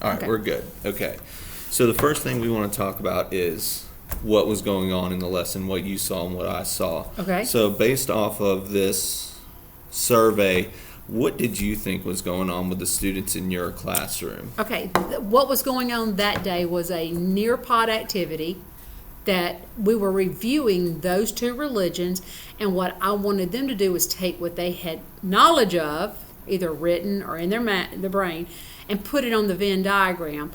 All right, we're good. Okay. So the first thing we want to talk about is what was going on in the lesson, what you saw and what I saw. Okay. So based off of this survey, what did you think was going on with the students in your classroom? Okay, what was going on that day was a Nearpod activity that we were reviewing those two religions, and what I wanted them to do was take what they had knowledge of, either written or in their brain, and put it on the Venn diagram.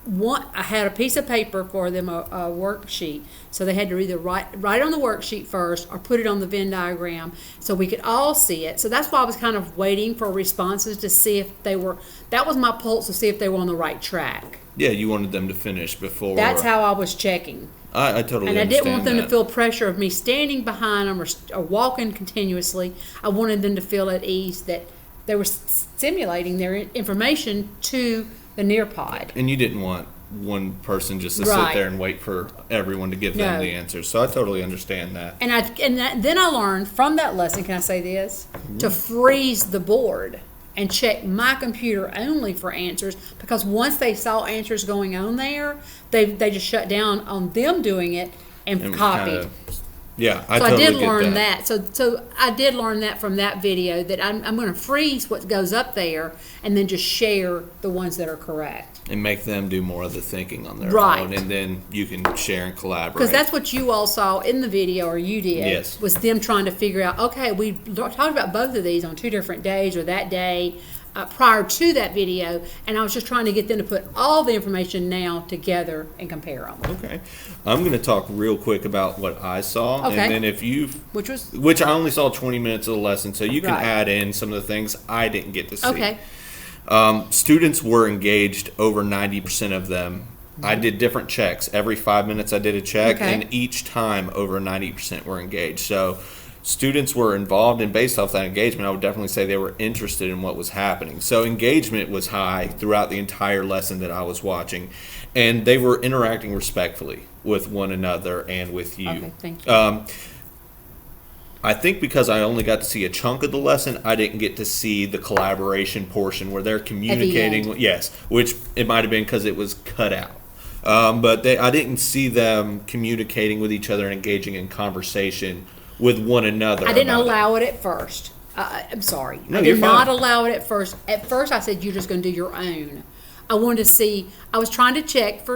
I had a piece of paper for them, a worksheet, so they had to either write on the worksheet first or put it on the Venn diagram so we could all see it. So that's why I was kind of waiting for responses to see if they were, that was my pulse to see if they were on the right track. Yeah, you wanted them to finish before. That's how I was checking. I totally understand. And I didn't want them that. to feel pressure of me standing behind them or walking continuously. I wanted them to feel at ease that they were simulating their information to the Nearpod. And you didn't want one person just to Right. sit there and wait for everyone to give them No. the answers. So I totally understand that. Then I learned from that lesson, can I say this? To freeze the board and check my computer only for answers, because once they saw answers going on there, they just shut down on them doing it and copied. Yeah, I So totally I did get learn that. So I did learn that from that video, that I'm going to freeze what goes up there and then just share the ones that are correct. And make them do more of the thinking on their Right. own, and then you can share and collaborate. Because that's what you all saw in the video, or you did, Yes. was them trying to figure out, okay, we talked about both of these on 2 different days, or that day prior to that video, and I was just trying to get them to put all the information now together and compare them. Okay. I'm going to talk real quick about what I saw, Okay. and then if you, which I only saw 20 minutes of the lesson, so you can Right. add in some of the things I didn't get to see. Okay. Students were engaged, over 90% of them. I did different checks. Every 5 minutes I did a check, Okay. and each time over 90% were engaged. So students were involved, and based off that engagement, I would definitely say they were interested in what was happening. So engagement was high throughout the entire lesson that I was watching, and they were interacting respectfully with one another and with you. Okay, thank you. I think because I only got to see a chunk of the lesson, I didn't get to see the collaboration portion where they're communicating. end. Yes, which it might have been because it was cut out. But I didn't see them communicating with each other and engaging in conversation with one another. I didn't about it. allow it at first. I'm sorry. No, I you're did not fine. allow it at first. At first, I said, you're just going to do your own. I wanted to see, I was trying to check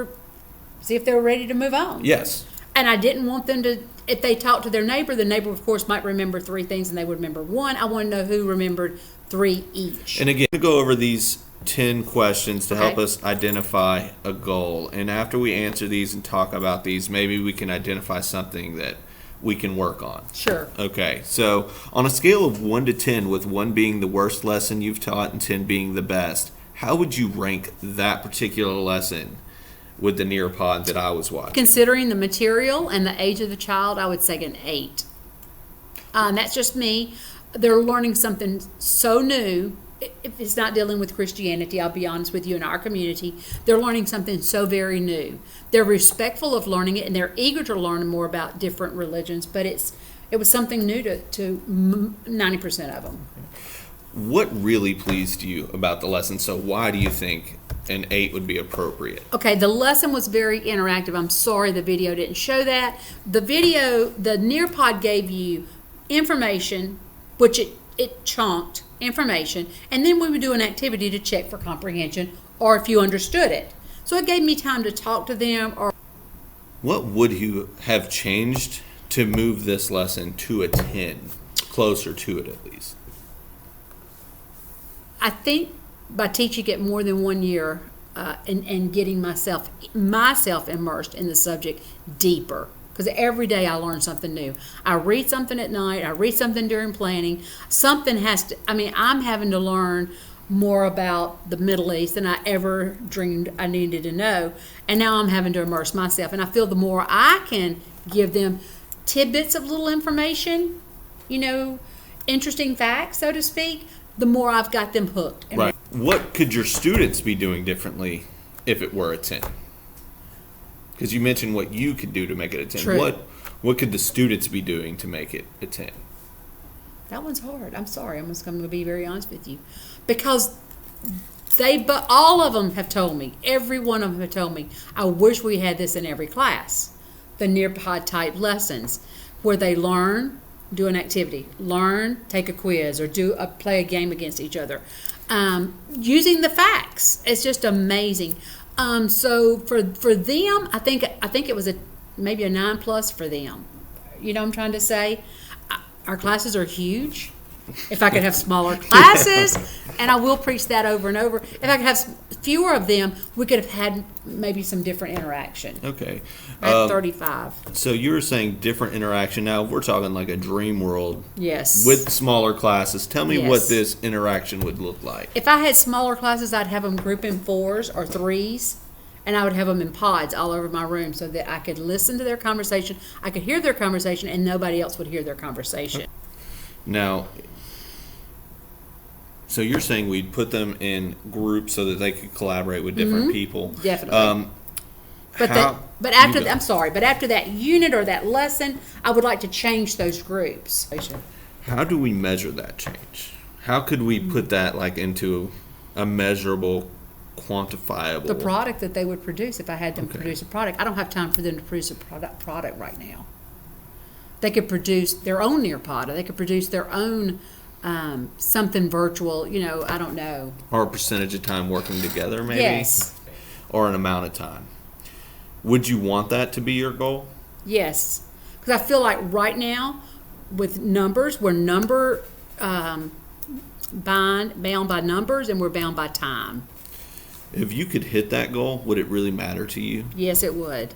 see if they were ready to move on. Yes. And I didn't want them to, if they talked to their neighbor, the neighbor, of course, might remember 3 things and they would remember 1. I want to know who remembered 3 each. And again, to go over these 10 questions to help Okay. us identify a goal. And after we answer these and talk about these, maybe we can identify something that we can work on. Sure. Okay, so on a scale of 1 to 10, with 1 being the worst lesson you've taught and 10 being the best, how would you rank that particular lesson with the Nearpod that I was watching? Considering the material and the age of the child, I would say an 8. That's just me. They're learning something so new. If it's not dealing with Christianity, I'll be honest with you, in our community, they're learning something so very new. They're respectful of learning it, and they're eager to learn more about different religions, but it was something new to 90% of them. What really pleased you about the lesson? So why do you think an 8 would be appropriate? Okay, the lesson was very interactive. I'm sorry the video didn't show that. The Nearpod gave you information, which it chunked information, and then we would do an activity to check for comprehension or if you understood it. So it gave me time to talk to them. Or What would you have changed to move this lesson to a 10, closer to it at least? I think by teaching it more than 1 year and getting myself immersed in the subject deeper, because every day I learn something new. I read something at night, I read something during planning. I'm having to learn more about the Middle East than I ever dreamed I needed to know, and now I'm having to immerse myself, and I feel the more I can give them tidbits of little information, interesting facts, so to speak, the more I've got them hooked. Right. What could your students be doing differently if it were a 10? Because you mentioned what you could do to make it a 10. True. What could the students be doing to make it a 10? That one's hard. I'm sorry. I'm just going to be very honest with you. Because But all of them have told me, every one of them have told me, I wish we had this in every class. The Nearpod type lessons where they learn, do an activity, learn, take a quiz, or play a game against each other. Using the facts. It's just amazing. So for them, I think it was maybe a 9+ for them. You know what I'm trying to say? Our classes are huge. If I could have smaller classes, and I will preach that over and over, if I could have fewer of them, we could have had maybe some different interaction. Okay. At 35. So you were saying different interaction. Now, we're talking like a dream world. Yes. With smaller classes. Tell me Yes. what this interaction would look like. If I had smaller classes, I'd have them group in 4s or 3s, and I would have them in pods all over my room so that I could listen to their conversation, I could hear their conversation, and nobody else would hear their conversation. Now, so you're saying we'd put them in groups so that they could collaborate with different people. Definitely. But after that unit or that lesson, I would like to change those groups. How do we measure that change? How could we put that like into a measurable, quantifiable? The product that they would produce if I had them Okay. produce a product. I don't have time for them to produce a product right now. They could produce their own Nearpod, or they could produce their own something virtual, I don't know. Or a percentage of time working together, maybe? Yes. Or an amount of time. Would you want that to be your goal? Yes. Because I feel like right now, with numbers, we're bound by numbers, and we're bound by time. If you could hit that goal, would it really matter to you? Yes, it would.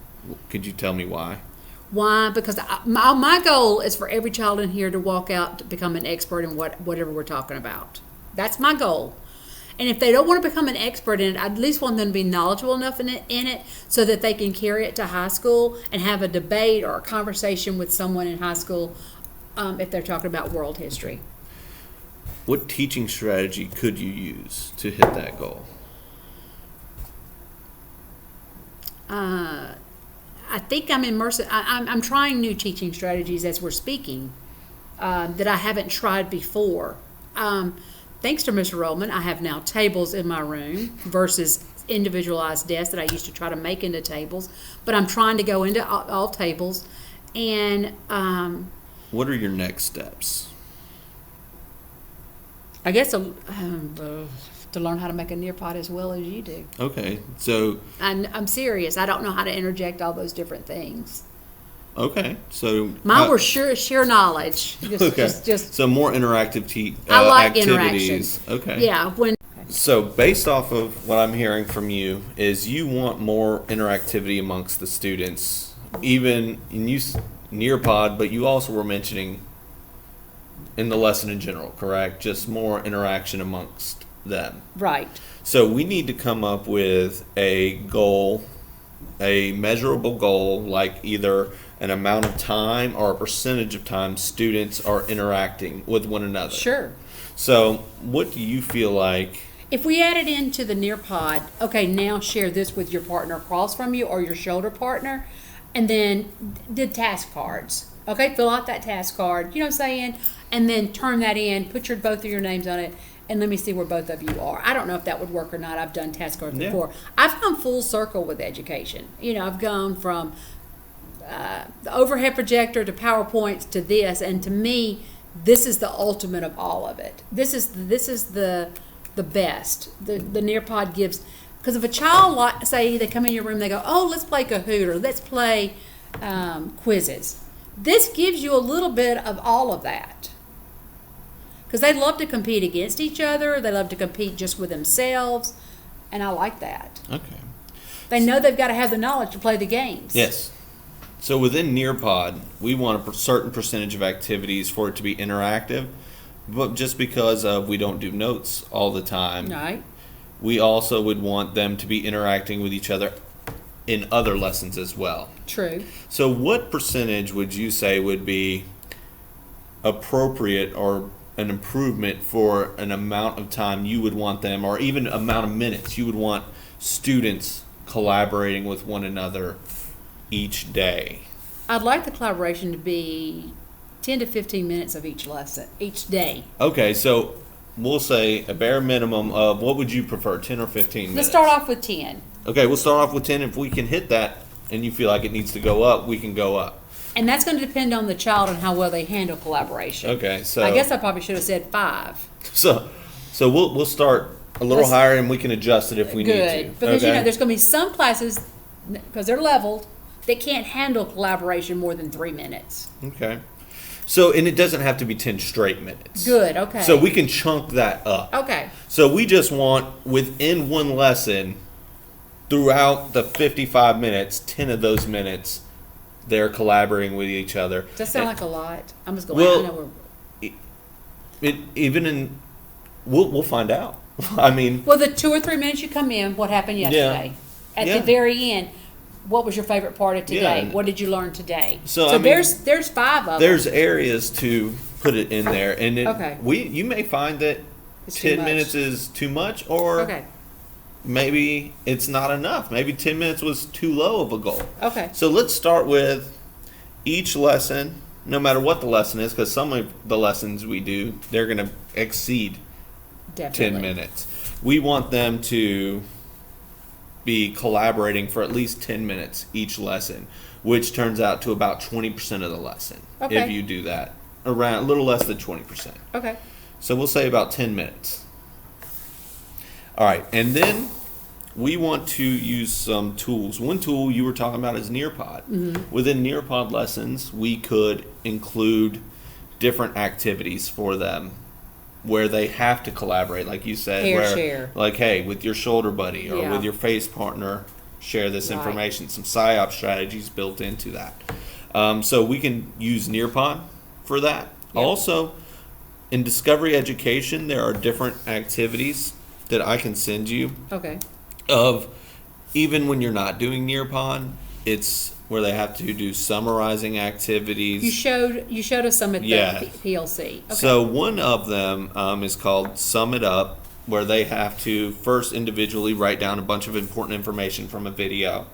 Could you tell me why? Why? Because my goal is for every child in here to walk out to become an expert in whatever we're talking about. That's my goal. And if they don't want to become an expert in it, I at least want them to be knowledgeable enough in it so that they can carry it to high school and have a debate or a conversation with someone in high school if they're talking about world history. What teaching strategy could you use to hit that goal? I think I'm immersing. I'm trying new teaching strategies as we're speaking that I haven't tried before. Thanks to Mr. RollmanE, I have now tables in my room versus individualized desks that I used to try to make into tables. But I'm trying to go into all tables. And What are your next steps? I guess to learn how to make a Nearpod as well as you do. Okay, so I'm serious. I don't know how to interject all those different things. okay, so Mine were sheer knowledge. Just so more interactive I like activities. interaction. Okay. Yeah. So based off of what I'm hearing from you is you want more interactivity amongst the students, even in use Nearpod, but you also were mentioning in the lesson in general, correct? Just more interaction amongst them. Right. So we need to come up with a goal, a measurable goal, like either an amount of time or a percentage of time students are interacting with one another. Sure. So what do you feel like? If we added into the Nearpod, okay, now share this with your partner across from you or your shoulder partner, and then did task cards. Okay, fill out that task card, you know what I'm saying? And then turn that in, put both of your names on it, and let me see where both of you are. I don't know if that would work or not. I've done task cards before. I've gone full circle with education. I've gone from the overhead projector to PowerPoints to this, and to me, this is the ultimate of all of it. This is the best. The Nearpod gives, because if a child, say they come in your room, they go, oh, let's play Kahoot, or let's play quizzes. This gives you a little bit of all of that. Because they love to compete against each other. They love to compete just with themselves. And I like that. Okay. They know they've got to have the knowledge to play the games. Yes. So within Nearpod, we want a certain percentage of activities for it to be interactive, but just because we don't do notes all the time, Right. we also would want them to be interacting with each other in other lessons as well. True. So what percentage would you say would be appropriate or an improvement for an amount of time you would want them, or even amount of minutes you would want students collaborating with one another each day? I'd like the collaboration to be 10 to 15 minutes of each lesson, each day. Okay, so we'll say a bare minimum of, what would you prefer, 10 or 15 minutes? Let's start off with 10. Okay, we'll start off with 10. If we can hit that and you feel like it needs to go up, we can go up. And that's going to depend on the child and how well they handle collaboration. Okay, so I guess I probably should have said 5. So we'll start a little Let's- higher, and we can adjust it if we need to. Good. Because, okay? there's going to be some classes, because they're leveled, that can't handle collaboration more than 3 minutes. Okay. So, and it doesn't have to be 10 straight minutes. Good, okay. So we can chunk that up. Okay. So we just want, within one lesson, throughout the 55 minutes, 10 of those minutes, they're collaborating with each other. Does that sound like a lot? I'm just going, Well, I know we'll find out. I mean, well, the 2 or 3 minutes you come in, what happened yesterday? At Yeah. the very end, what was your favorite part of today? Yeah. What did you learn today? So, I mean, there's 5 of them. there's areas to put it in there, and Okay. you may find that It's too 10 much. minutes is too much, or Okay. maybe it's not enough. Maybe 10 minutes was too low of a goal. Okay. So let's start with each lesson, no matter what the lesson is, because some of the lessons we do, they're going to exceed Definitely. 10 minutes. We want them to be collaborating for at least 10 minutes each lesson, which turns out to about 20% of the lesson. Okay. If you do that, around a little less than 20%. Okay. So we'll say about 10 minutes. All right, and then we want to use some tools. One tool you were talking about is Nearpod. Mm-hmm. Within Nearpod lessons, we could include different activities for them where they have to collaborate, like you said. Pair share. Like, hey, with your shoulder buddy or Yeah. with your face partner, share this Right. information. Some PSYOP strategies built into that. So we can use Nearpod for that. Yep. Also, in Discovery Education, there are different activities that I can send you Okay. of, even when you're not doing Nearpod, it's where they have to do summarizing activities. You showed us some at the Yeah. PLC. Okay. So one of them is called Sum It Up, where they have to first individually write down a bunch of important information from a video.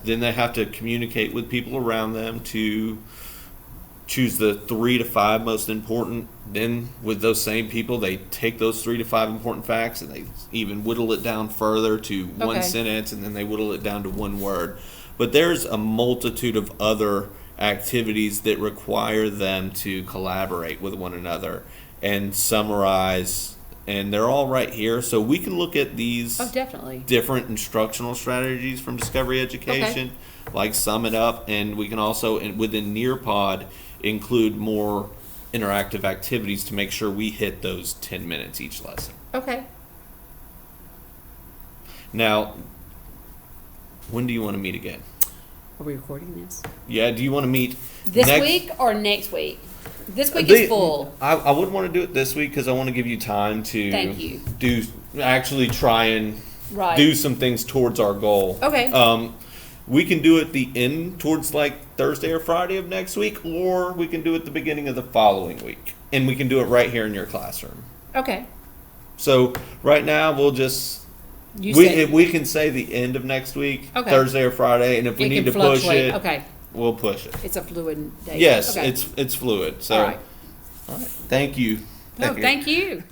Then they have to communicate with people around them to choose the 3 to 5 most important. Then with those same people, they take those 3 to 5 important facts and they even whittle it down further to one Okay. sentence, and then they whittle it down to one word. But there's a multitude of other activities that require them to collaborate with one another and summarize, and they're all right here. So we can look at these Oh, definitely. different instructional strategies from Discovery Education, like Sum It Up, and we can also, within Nearpod, include more interactive activities to make sure we hit those 10 minutes each lesson. Okay. Now, when do you want to meet again? Are we recording this? Yeah, do you want to meet This next week or next week? This week The- is full. I would want to do it this week because I want to give you time to Thank you. actually try and Right. do some things towards our goal. Okay. We can do it the end towards like Thursday or Friday of next week, or we can do it the beginning of the following week, and we can do it right here in your classroom. Okay. So right now we'll just Said we can say the end of next week, Okay. Thursday or Friday, and if we it need can to push fluctuate. it, Okay. we'll push it. It's a fluid day. Yes, Okay. it's fluid. So, All right. all right. Thank you. No, thank you.